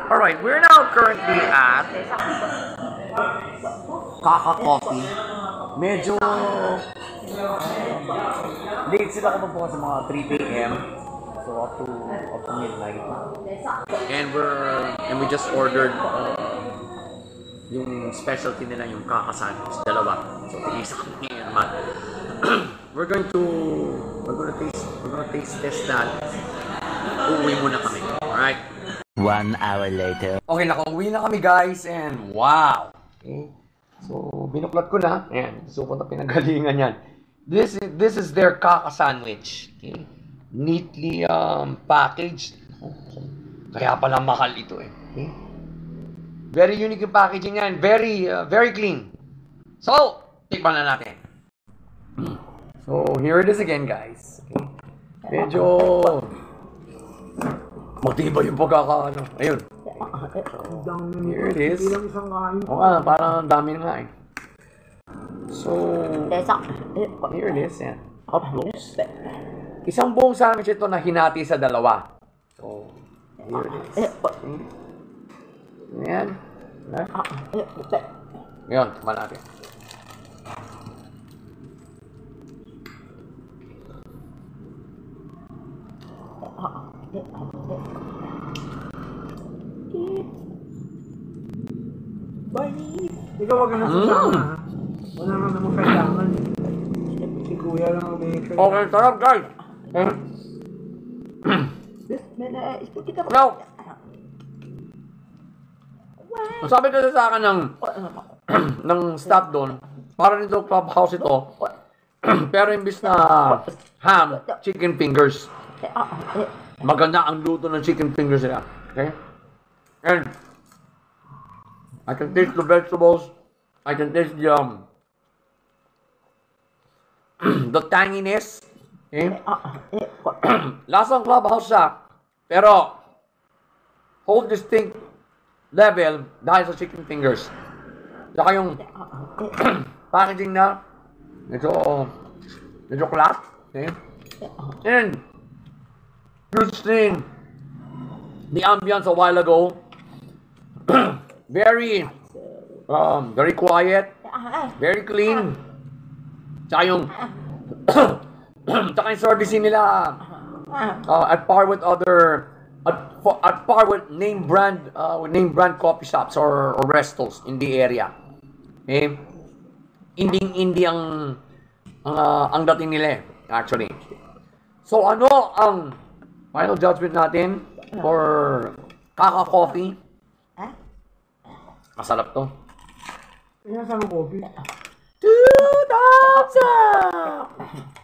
Alright, we're now currently at Kaka Coffee. Medyo late sila kumagbukas sa mga 3 p.m. So up to midnight. And we just ordered yung specialty nila, yung Kaka sandwich, dalawa. So tigisa kami ngayon naman. We're gonna taste test that. Uuwi muna kami. Alright? 1 hour later. Okay, nakauwi na kami guys, and wow! Okay. So, binuklat ko na. Ayan, so kung na pinagalingan yan. This is their Kaka sandwich. Okay. Neatly packaged. Kaya pala mahal ito eh. Okay. Very unique yung packaging yan. Very clean. So, tikman na natin. So, here it is again guys. Okay. Medyo matibay yung pagkakaano. Ayun. Here it is. Oo nga, parang dami na nga eh. So, here it is. Yan. Up close. Isang buong sandwich ito na hinati sa dalawa. So, here it is. Yan. Ngayon, tikman natin. Ikaw wag na sasama. Wala nga naman kailangan. Si Kuya lang ang may kailangan. Okay, sarap guys! Now, sabi kasi sa akin ng staff doon, para nito clubhouse ito, pero imbis na ham, chicken fingers. Maganda ang luto ng chicken fingers nila. Okay? And I can taste the vegetables. I can taste the tanginess. Okay? Lasang clubhouse siya. Pero whole distinct level dahil sa chicken fingers. Saka yung packaging na medyo class. Okay? And good thing, the ambience a while ago, very quiet, very clean. Tsaka yung service nila at par with name brand coffee shops or restos in the area. Okay? Indie ang dating nila actually. So ano ang final judgment natin for Kaka Coffee? Masarap to. Kaya sa coffee. 2,000!